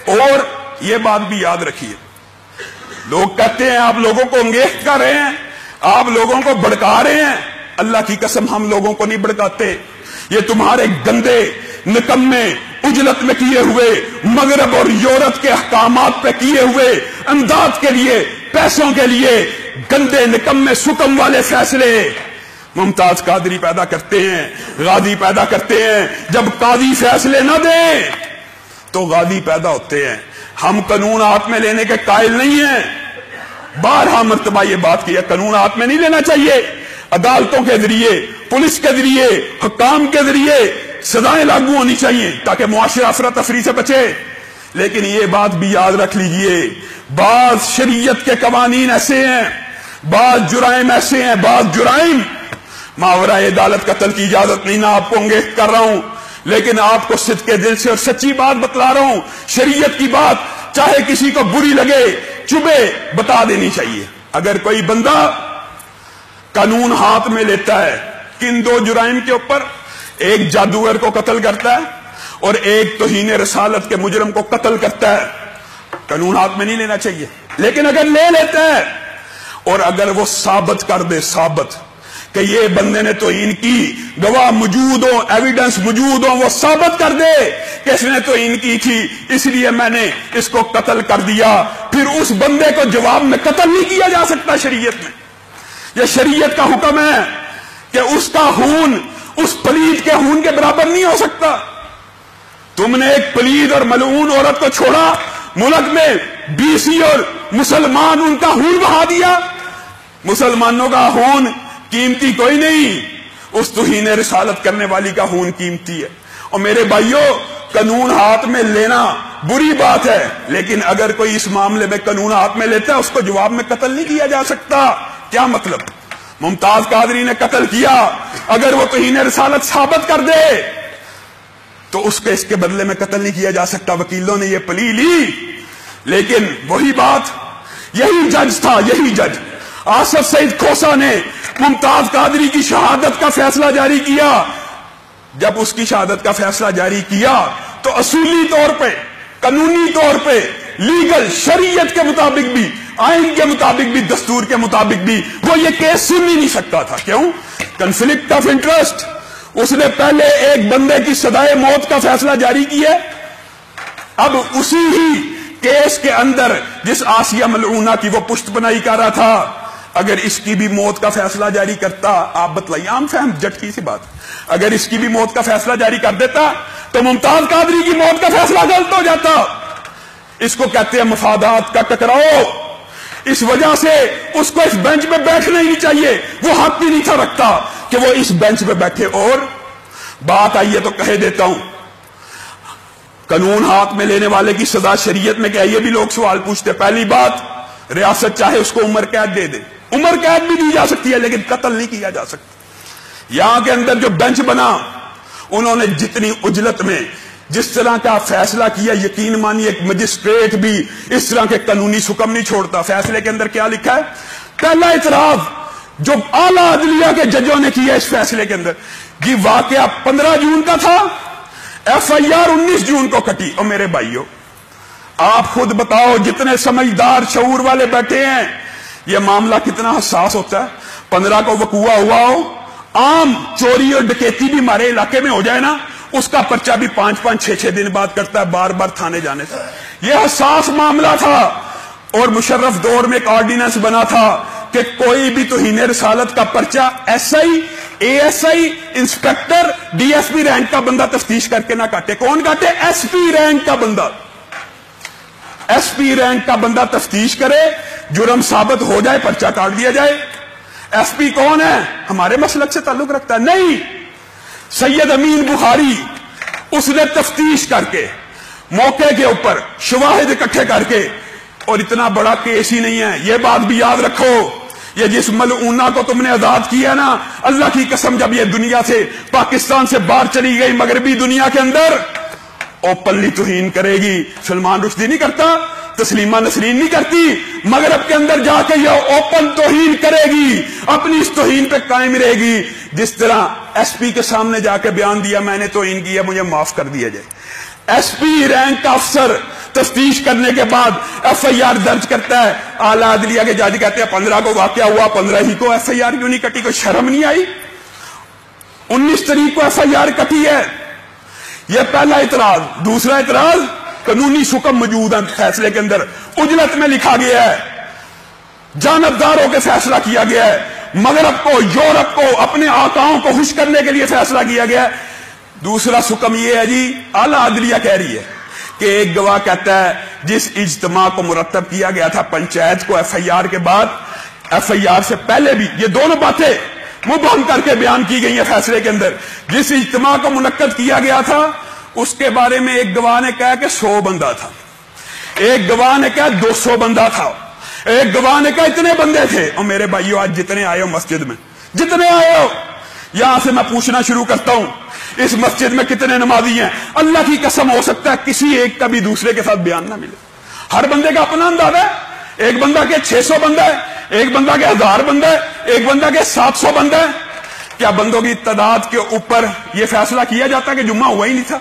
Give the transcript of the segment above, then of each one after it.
اور یہ بات بھی یاد رکھیے، لوگ کہتے ہیں آپ لوگوں کو انگیخت کر رہے ہیں، آپ لوگوں کو بھڑکا رہے ہیں. اللہ کی قسم ہم لوگوں کو نہیں بھڑکاتے. یہ تمہارے گندے نکمے اجلت میں کیے ہوئے مغرب اور یورپ کے احکامات پہ کیے ہوئے امداد کے لیے، پیسوں کے لیے گندے نکمے سکم والے فیصلے ممتاز قادری پیدا کرتے ہیں، غازی پیدا کرتے ہیں. جب قاضی فیصلے نہ دیں تو غازی پیدا ہوتے ہیں. ہم قانون ہاتھ میں لینے کے قائل نہیں ہیں. بارہا مرتبہ یہ بات کی ہے، قانون ہاتھ میں نہیں لینا چاہیے. عدالتوں کے ذریعے، پولیس کے ذریعے، حکام کے ذریعے سزائیں لاگو ہونی چاہیے تاکہ معاشرہ افراتفری سے بچے. لیکن یہ بات بھی یاد رکھ لیجئے، بعض شریعت کے قوانین ایسے ہیں، بعض جرائم ایسے ہیں، بعض جرائم ماورائے عدالت قتل کی اجازت نہیں. نہ آپ کو انگیخت کر رہا ہوں، لیکن آپ کو صدق کے دل سے اور سچی بات بتلا رہا ہوں. شریعت کی بات چاہے کسی کو بری لگے، چبھے، بتا دینی چاہیے. اگر کوئی بندہ قانون ہاتھ میں لیتا ہے کن دو جرائم کے اوپر، ایک جادوگر کو قتل کرتا ہے اور ایک توہین رسالت کے مجرم کو قتل کرتا ہے، قانون ہاتھ میں نہیں لینا چاہیے. لیکن اگر لے لیتا ہے اور اگر وہ ثابت کر دے، ثابت کہ یہ بندے نے توہین کی، گواہ موجود ہو، ایویڈنس موجود ہو، وہ ثابت کر دے کہ اس نے توہین کی تھی اس لیے میں نے اس کو قتل کر دیا، پھر اس بندے کو جواب میں قتل نہیں کیا جا سکتا. شریعت میں یہ شریعت کا حکم ہے کہ اس کا خون اس پلید کے خون کے برابر نہیں ہو سکتا. تم نے ایک پلید اور ملعون عورت کو چھوڑا، ملک میں بیسی اور مسلمان ان کا خون بہا دیا. مسلمانوں کا خون قیمتی کوئی نہیں، اس توہین رسالت کرنے والی کا خون قیمتی ہے. اور میرے بھائیوں، قانون ہاتھ میں لینا بری بات ہے، لیکن اگر کوئی اس معاملے میں قانون ہاتھ میں لیتا ہے اس کو جواب میں قتل نہیں کیا جا سکتا. کیا مطلب؟ ممتاز قادری نے قتل کیا، اگر وہ توہین رسالت ثابت کر دے تو اس کے بدلے میں قتل نہیں کیا جا سکتا. وکیلوں نے یہ پلی لی، لیکن وہی بات، یہی جج تھا، یہی جج آصف سعید کھوسا نے ممتاز قادری کی شہادت کا فیصلہ جاری کیا. جب اس کی شہادت کا فیصلہ جاری کیا تو اصولی طور پہ، قانونی طور پہ، لیگل شریعت کے مطابق بھی، آئین کے مطابق بھی، دستور کے مطابق بھی وہ یہ کیس سن ہی نہیں سکتا تھا. کیوں؟ Conflict of interest. اس نے پہلے ایک بندے کی سزائے موت کا فیصلہ جاری کیا، اب اسی ہی کیس کے اندر جس آسیہ ملعونہ کی وہ پشت بنائی کر رہا تھا، اگر اس کی بھی موت کا فیصلہ جاری کرتا، آپ بتلائیے، عام فہم جٹ کی سی بات، اگر اس کی بھی موت کا فیصلہ جاری کر دیتا تو ممتاز قادری کی موت کا فیصلہ غلط ہو جاتا. اس کو کہتے ہیں مفادات کا ٹکراؤ. اس وجہ سے اس کو اس بینچ پہ بیٹھنا ہی نہیں چاہیے، وہ حق بھی نہیں تھا رکھتا کہ وہ اس بینچ پہ بیٹھے. اور بات آئیے تو کہہ دیتا ہوں، قانون ہاتھ میں لینے والے کی سزا شریعت میں کیا؟ یہ بھی لوگ سوال پوچھتے. پہلی بات، ریاست چاہے اس کو عمر قید دے دے، عمر قید بھی دی جا سکتی ہے لیکن قتل نہیں کیا جا سکتا. یہاں کے اندر جو بینچ بنا، انہوں نے جتنی اجلت میں جس طرح کا فیصلہ کیا، یقین مانیے ایک مجسٹریٹ بھی اس طرح کے قانونی حکم نہیں چھوڑتا. فیصلے کے اندر کیا لکھا ہے؟ پہلا اعتراف جو اعلیٰ عدلیہ کے ججوں نے کیا اس فیصلے کے اندر، یہ واقعہ 15 جون کا تھا، ایف آئی آر 19 جون کو کٹی. اور میرے بھائیوں، آپ خود بتاؤ، جتنے سمجھدار شعور والے بیٹھے ہیں، یہ معاملہ کتنا حساس ہوتا ہے. 15 کو وقوع ہوا ہو، عام چوری اور ڈکیتی بھی ہمارے علاقے میں ہو جائے نا، اس کا پرچہ بھی 5-5 6-6 دن بعد کرتا ہے، بار بار تھانے جانے سے. یہ حساس معاملہ تھا. اور مشرف دور میں ایک آرڈیننس بنا تھا کہ کوئی بھی توہین رسالت کا پرچہ S I, A S I, inspector, D S P rank کا بندہ تفتیش کر کے نہ کاٹے. کون کاٹے؟ ایس پی رینک کا بندہ. ایس پی رینک کا بندہ تفتیش کرے، جرم ثابت ہو جائے، پرچہ کاٹ دیا جائے. ایس پی کون ہے؟ ہمارے مسلک سے تعلق رکھتا ہے؟ نہیں. سید امین بخاری، اس نے تفتیش کر کے موقع کے اوپر شواہد اکٹھے کر کے، اور اتنا بڑا کیس ہی نہیں ہے. یہ بات بھی یاد رکھو، یہ جس ملعونہ کو تم نے آزاد کیا نا، اللہ کی قسم جب یہ دنیا سے، پاکستان سے باہر چلی گئی مغربی دنیا کے اندر، اوپنلی توہین کرے گی. سلمان رشدی نہیں کرتا، تسلیمہ نسرین نہیں کرتی، مغرب کے اندر جا کے یہ اوپن توہین کرے گی، اپنی اس توہین پہ قائم رہے گی. جس طرح ایس پی کے سامنے جا کے بیان دیا، میں نے توہین کیا، مجھے معاف کر دیا جائے. ایس پی رینک کا افسر تفتیش کرنے کے بعد ایف آئی آر درج کرتا ہے، اعلیٰ عدلیہ کے جج کہتے ہیں 15 کو واقعہ ہوا، 15 ہی کو ایف آئی آر کیوں نہیں کٹی؟ کوئی شرم نہیں آئی؟ 19 تاریخ کو ایف آئی آر کٹی ہے۔ یہ پہلا اعتراض۔ دوسرا اعتراض، قانونی حکم موجود ہے فیصلے کے اندر، اجلت میں لکھا گیا ہے، جانبدار ہو کے فیصلہ کیا گیا ہے، مغرب کو، یورپ کو، اپنے آقاؤں کو خوش کرنے کے لیے فیصلہ کیا گیا ہے۔ دوسرا حکم یہ ہے جی، اعلیٰ عدلیہ کہہ رہی ہے کہ ایک گواہ کہتا ہے جس اجتماع کو مرتب کیا گیا تھا پنچایت کو ایف آئی آر کے بعد، ایف آئی آر سے پہلے بھی، یہ دونوں باتیں مبہم کر کے بیان کی گئی ہیں فیصلے کے اندر، جس اجتماع کو منعقد کیا گیا تھا اس کے بارے میں ایک گواہ نے کہا کہ 100 بندہ تھا، ایک گواہ نے کہا 200 بندہ تھا، ایک گواہ نے کہا اتنے بندے تھے۔ اور میرے بھائیو، آج جتنے آئے ہو مسجد میں، جتنے آئے ہو، یہاں سے میں پوچھنا شروع کرتا ہوں، اس مسجد میں کتنے نمازی ہیں؟ اللہ کی قسم ہو سکتا ہے کسی ایک کا بھی دوسرے کے ساتھ بیان نہ ملے۔ ہر بندے کا اپنا انداز ہے، ایک بندہ کے 600 بندہ ہے، ایک بندہ کے 1000 بندہ ہے، ایک بندہ کے 700 بندہ ہے۔ کیا بندوں کی تعداد کے اوپر یہ فیصلہ کیا جاتا کہ جمعہ ہوا ہی نہیں تھا،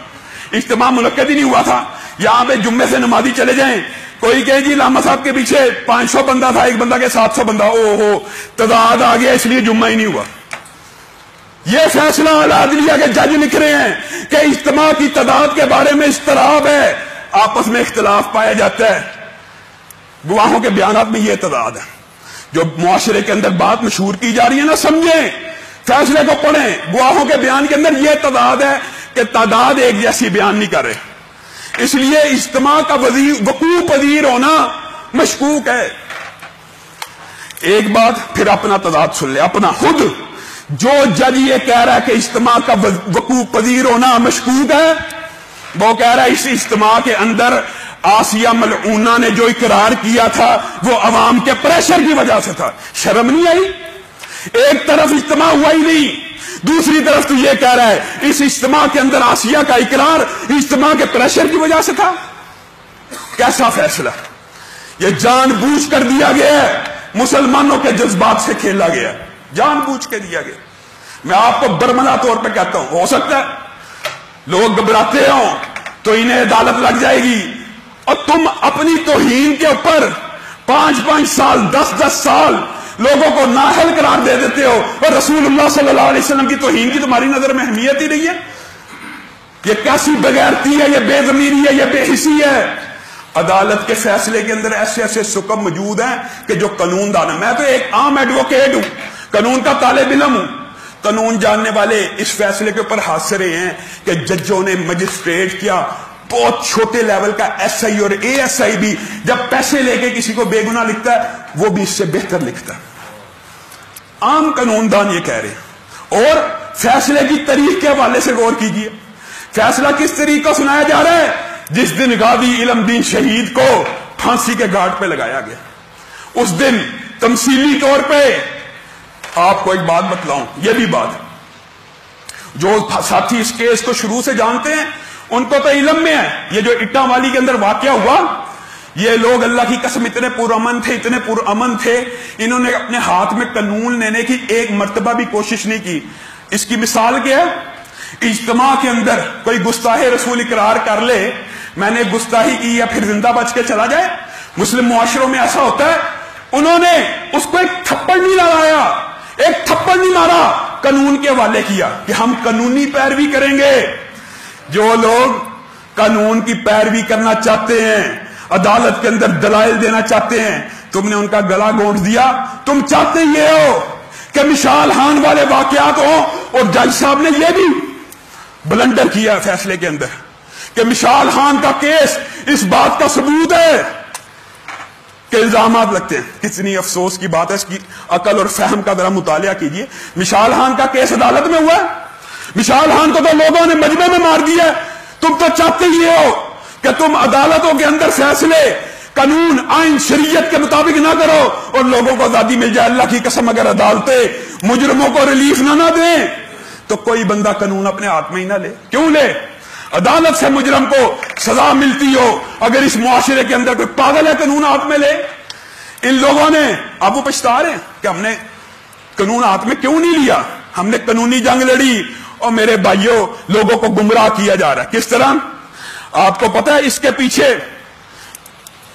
اجتماع منعقد ہی نہیں ہوا تھا؟ یہاں پہ جمعے سے نمازی چلے جائیں، کوئی کہے جی لاما صاحب کے پیچھے 500 بندہ تھا، ایک بندہ کے 700 بندہ، او ہو تعداد آ گیا اس لیے جمعہ ہی نہیں ہوا۔ یہ فیصلہ اعلیٰ عدلیہ کے جج لکھ رہے ہیں کہ اجتماع کی تعداد کے بارے میں اضطراب ہے، آپس میں اختلاف پایا جاتا ہے، گواہوں کے بیانات میں یہ تعداد ہے۔ جو معاشرے کے اندر بات مشہور کی جا رہی ہے نا، سمجھیں، فیصلے کو پڑھیں، گواہوں کے بیان کے اندر یہ تعداد ہے کہ تعداد ایک جیسی بیان نہیں کر رہے، اس لیے اجتماع کا وقوع پذیر ہونا مشکوک ہے۔ ایک بات پھر اپنا تعداد سن لے، اپنا خود۔ جو جج یہ کہہ رہا ہے کہ اجتماع کا وقوع پذیر ہونا مشکوک ہے، وہ کہہ رہا ہے اس اجتماع کے اندر آسیہ ملعونہ نے جو اقرار کیا تھا وہ عوام کے پریشر کی وجہ سے تھا۔ شرم نہیں آئی؟ ایک طرف اجتماع ہوا ہی نہیں، دوسری طرف تو یہ کہہ رہا ہے اس اجتماع کے اندر آسیہ کا اقرار اجتماع کے پریشر کی وجہ سے تھا۔ کیسا فیصلہ؟ یہ جان بوجھ کر دیا گیا ہے، مسلمانوں کے جذبات سے کھیلا گیا ہے، جان بوجھ کے دیا گیا۔ میں آپ کو برملا طور پہ کہتا ہوں، ہو سکتا ہے لوگ گھبراتے ہوں تو انہیں عدالت لگ جائے گی، اور تم اپنی توہین کے اوپر 5-5 سال 10-10 سال لوگوں کو نااہل قرار دے دیتے ہو، اور رسول اللہ صلی اللہ علیہ وسلم کی توہین کی تمہاری نظر میں اہمیت ہی نہیں ہے۔ یہ کیسی بغیرتی ہے، یہ بے ضمیری ہے، یہ بے حسی ہے۔ عدالت کے فیصلے کے اندر ایسے ایسے حکم موجود ہیں کہ جو قانون دان ہے۔ میں تو ایک عام ایڈوکیٹ ہوں، قانون کا طالب علم ہوں، قانون جاننے والے اس فیصلے کے اوپر ہنس رہے ہیں کہ ججوں نے، مجسٹریٹ کیا، بہت چھوٹے لیول کا ایس آئی اور اے ایس آئی بھی جب پیسے لے کے کسی کو بے گناہ لکھتا ہے وہ بھی اس سے بہتر لکھتا ہے۔ عام قانون دان یہ کہہ رہے ہیں۔ اور فیصلے کی تاریخ کے حوالے سے غور کیجئے، فیصلہ کس طریقے کو سنایا جا رہا ہے؟ جس دن غازی علم دین شہید کو پھانسی کے گھاٹ پہ لگایا گیا، اس دن تمثیلی طور پہ آپ کو ایک بات بتلاؤں، یہ بھی بات جو ساتھی اس کیس کو شروع سے جانتے ہیں ان کو تو علم میں ہے۔ یہ جو اٹا والی کے اندر واقعہ ہوا، یہ لوگ اللہ کی قسم اتنے پرامن تھے، اتنے پرامن تھے، انہوں نے اپنے ہاتھ میں قانون لینے کی ایک مرتبہ بھی کوشش نہیں کی۔ اس کی مثال کیا ہے؟ اجتماع کے اندر کوئی گستاخ رسول اقرار کر لے میں نے گستاخی کی، یا پھر زندہ بچ کے چلا جائے۔ مسلم معاشروں میں ایسا ہوتا ہے، انہوں نے اس کو ایک تھپڑ نہیں لگایا، ایک تھپڑ نہیں مارا، قانون کے حوالے کیا کہ ہم قانونی پیروی کریں گے۔ جو لوگ قانون کی پیروی کرنا چاہتے ہیں، عدالت کے اندر دلائل دینا چاہتے ہیں، تم نے ان کا گلا گھونٹ دیا۔ تم چاہتے یہ ہو کہ مشال ہان والے واقعات ہوں، اور جج صاحب نے یہ بھی بلنڈر کیا فیصلے کے اندر کہ مشال خان کا کیس اس بات کا ثبوت ہے کہ الزامات لگتے ہیں۔ کتنی افسوس کی بات ہے، اس کی عقل اور فہم کا ذرا مطالعہ کیجئے۔ مشال خان کا کیس عدالت میں ہوا ہے، مشال خان کو تو لوگوں نے مجمع میں مار دیا۔ تم تو چاہتے یہ ہو کہ تم عدالتوں کے اندر فیصلے قانون، آئین، شریعت کے مطابق نہ کرو اور لوگوں کو آزادی مل جائے۔ اللہ کی قسم اگر عدالتیں مجرموں کو ریلیف نہ دیں تو کوئی بندہ قانون اپنے ہاتھ میں ہی نہ لے۔ کیوں لے؟ عدالت سے مجرم کو سزا ملتی ہو، اگر اس معاشرے کے اندر کوئی پاگل ہے قانون ہاتھ میں لے۔ ان لوگوں نے اب وہ پچھتا رہے ہیں کہ ہم نے قانون ہاتھ میں کیوں نہیں لیا، ہم نے قانونی جنگ لڑی۔ اور میرے بھائیوں، لوگوں کو گمراہ کیا جا رہا ہے۔ کس طرح؟ آپ کو پتا ہے اس کے پیچھے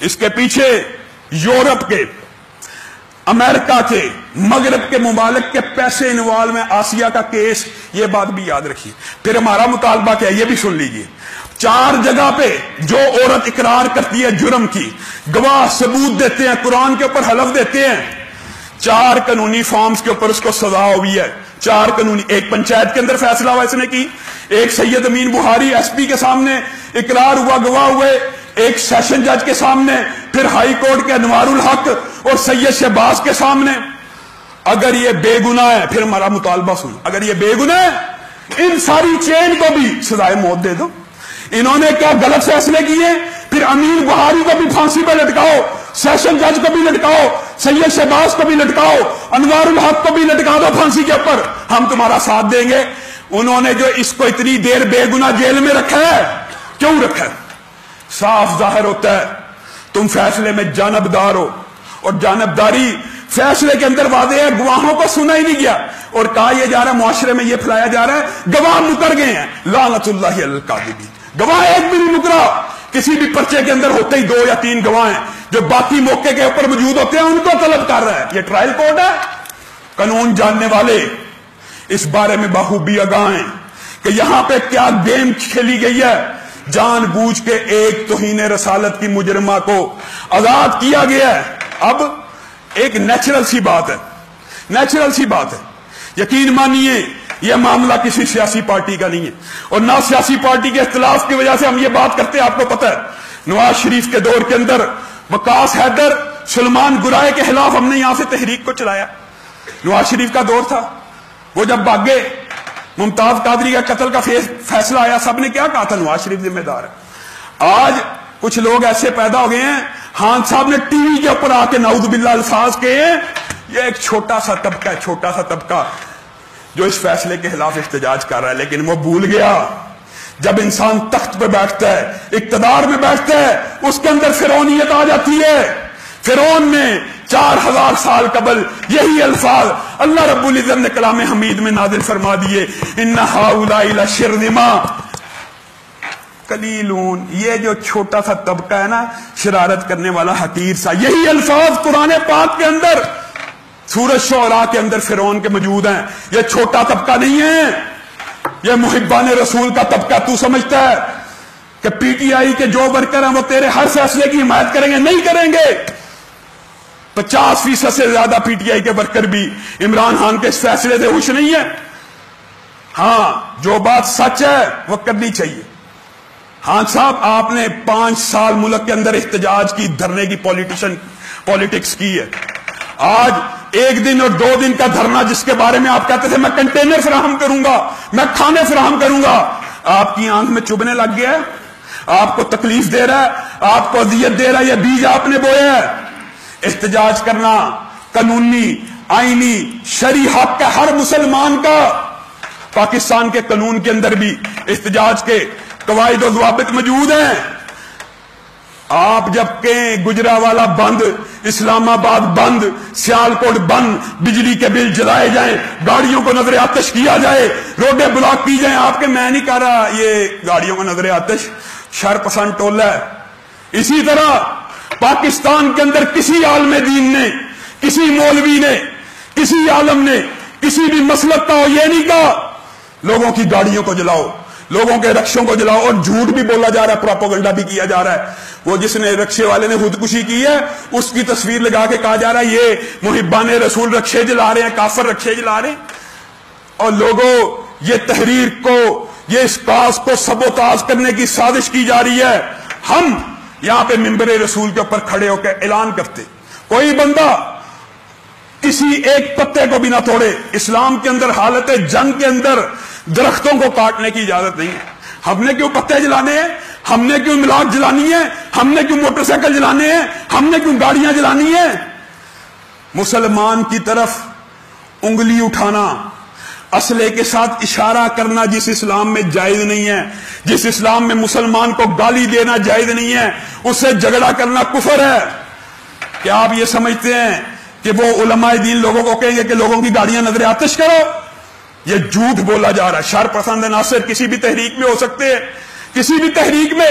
اس کے پیچھے یورپ کے، امریکہ کے، مغرب کے ممالک کے پیسے انوالو ہیں، آسیہ کا کیس، یہ بات بھی یاد رکھیے۔ پھر ہمارا مطالبہ کیا ہے یہ بھی سن لیجیے۔ 4 جگہ پہ جو عورت اقرار کرتی ہے جرم کی، گواہ ثبوت دیتے ہیں، قرآن کے اوپر حلف دیتے ہیں، 4 قانونی فارمز کے اوپر اس کو سزا ہوئی ہے۔ 4 قانونی، ایک پنچایت کے اندر فیصلہ ہوا اس نے کی، ایک سید امین بخاری ایس پی کے سامنے اقرار ہوا، گواہ ہوئے، ایک سیشن جج کے سامنے، پھر ہائی کورٹ کے انوار الحق اور سید شہباز کے سامنے۔ اگر یہ بے گناہ ہے، پھر ہمارا مطالبہ سنو، اگر یہ بے گناہ ہے، ان ساری چین کو بھی سزائے موت دے دو۔ انہوں نے کیا غلط فیصلے کیے، پھر امین بخاری کو بھی پھانسی پہ لٹکاؤ، سیشن جج کو بھی لٹکاؤ، سید شہباز کو بھی لٹکاؤ، انوار الحق کو بھی لٹکا دو پھانسی کے اوپر، ہم تمہارا ساتھ دیں گے۔ انہوں نے جو اس کو اتنی دیر بے گناہ جیل میں رکھا ہے، کیوں رکھا ہے؟ صاف ظاہر ہوتا ہے تم فیصلے میں جانبدار ہو، اور جانبداری فیصلے کے اندر واضح ہے، گواہوں کو سنا ہی نہیں گیا، اور کہا یہ جا رہا ہے، معاشرے میں یہ پھیلایا جا رہا ہے گواہ مکر گئے ہیں، لعنت اللہ علی الکاذبین۔ گواہ ایک بھی نہیں مکرا، کسی بھی پرچے کے اندر ہوتے ہی 2 یا 3 گواہ ہیں جو باقی موقع کے اوپر موجود ہوتے ہیں، ان کو طلب کر رہا ہے۔ یہ ٹرائل کورٹ ہے۔ قانون جاننے والے اس بارے میں بخوبی آگاہ ہیں کہ یہاں پہ کیا گیم کھیلی گئی ہے۔ جان بوجھ کے ایک توہین رسالت کی مجرمہ کو آزاد کیا گیا ہے۔ اب ایک نیچرل سی بات ہے، نیچرل سی بات ہے، یقین مانیے یہ معاملہ کسی سیاسی پارٹی کا نہیں ہے، اور نہ سیاسی پارٹی کے اختلاف کی وجہ سے ہم یہ بات کرتے ہیں۔ آپ کو پتہ ہے نواز شریف کے دور کے اندر وقاص حیدر، سلمان گرائے کے خلاف ہم نے یہاں سے تحریک کو چلایا۔ نواز شریف کا دور تھا، وہ جب بھاگے، ممتاز قادری کا قتل کا فیصلہ آیا، سب نے کیا کہا تھا؟ نواز شریف ذمہ دار ہے۔ آج کچھ لوگ ایسے پیدا ہو گئے ہیں، خان صاحب نے ٹی وی کے اوپر آ کے نعوذ باللہ الفاظ کہے ہیں، یہ ایک چھوٹا سا طبقہ ہے، چھوٹا سا طبقہ جو اس فیصلے کے خلاف احتجاج کر رہا ہے، لیکن وہ بھول گیا جب انسان تخت پہ بیٹھتا ہے، اقتدار میں بیٹھتا ہے، اس کے اندر فرعونیت آ جاتی ہے۔ فرعون نے 4000 سال قبل یہی الفاظ اللہ رب العزت نے کلام حمید میں نازل فرما دیے، ان ہؤلاء لشرذمہ قلیلون، یہ جو چھوٹا سا طبقہ ہے نا، شرارت کرنے والا حقیر سا، یہی الفاظ قرآن پاک کے اندر سورۃ شعراء کے اندر فرعون کے موجود ہیں۔ یہ چھوٹا طبقہ نہیں ہے، یہ محبان رسول کا طبقہ۔ تو سمجھتا ہے کہ پی ٹی آئی کے جو ورکر ہیں وہ تیرے ہر فیصلے کی حمایت کریں گے؟ نہیں کریں گے۔ 50% سے زیادہ پی ٹی آئی کے ورکر بھی عمران خان کے اس فیصلے سے خوش نہیں ہے۔ ہاں، جو بات سچ ہے وہ کرنی چاہیے۔ ہاں صاحب، آپ نے 5 سال ملک کے اندر احتجاج کی، دھرنے کی پالیٹکس کی ہے۔ آج 1 دن اور 2 دن کا دھرنا جس کے بارے میں آپ کہتے تھے میں کنٹینر فراہم کروں گا، میں کھانے فراہم کروں گا، آپ کی آنکھ میں چبھنے لگ گیا ہے، آپ کو تکلیف دے رہا ہے، آپ کو اذیت دے رہا ہے، یہ بیج آپ نے بویا ہے۔ احتجاج کرنا قانونی، آئینی، شرعی حق ہے ہر مسلمان کا۔ پاکستان کے قانون کے اندر بھی احتجاج کے قواعد و ضوابط موجود ہیں۔ آپ جب کہیں گجرانوالہ بند، اسلام آباد بند، سیالکوٹ بند، بجلی کے بل جلائے جائیں، گاڑیوں کو نظر آتش کیا جائے، روڈیں بلاک کی جائیں، آپ کے میں نہیں کہہ رہا یہ گاڑیوں کو نظر آتش شر پسند ٹولہ ہے۔ اسی طرح پاکستان کے اندر کسی عالم دین نے، کسی مولوی نے، کسی عالم نے، کسی بھی مسلک کا ہو، یہ نہیں کہا لوگوں کی گاڑیوں کو جلاؤ، لوگوں کے رکشوں کو جلاؤ، اور جھوٹ بھی بولا جا رہا ہے، پروپیگنڈا بھی کیا جا رہا ہے۔ وہ جس نے رکشے والے نے خودکشی کی ہے اس کی تصویر لگا کے کہا جا رہا ہے یہ محبان رسول رکشے جلا رہے ہیں، کافر رکشے جلا رہے ہیں۔ اور لوگوں، یہ تحریر کو، یہ اس کاز کو سبوتاژ کرنے کی سازش کی جا رہی ہے۔ ہم یہاں پہ منبر رسول کے اوپر کھڑے ہو کے اعلان کرتے، کوئی بندہ کسی ایک پتے کو بھی نہ توڑے۔ اسلام کے اندر حالت جنگ کے اندر درختوں کو کاٹنے کی اجازت نہیں ہے۔ ہم نے کیوں پتے جلانے ہیں؟ ہم نے کیوں ملاٹ جلانی ہے؟ ہم نے کیوں موٹر سائیکل جلانے ہیں؟ ہم نے کیوں گاڑیاں جلانی ہیں؟ مسلمان کی طرف انگلی اٹھانا، اسلحے کے ساتھ اشارہ کرنا جس اسلام میں جائز نہیں ہے، جس اسلام میں مسلمان کو گالی دینا جائز نہیں ہے، اس سے جھگڑا کرنا کفر ہے۔ کیا آپ یہ سمجھتے ہیں کہ وہ علماء دین لوگوں کو کہیں گے کہ لوگوں کی گاڑیاں نظر آتش کرو؟ یہ جھوٹ بولا جا رہا ہے۔ شر پسند عناصر کسی بھی تحریک میں ہو سکتے ہیں، کسی بھی تحریک میں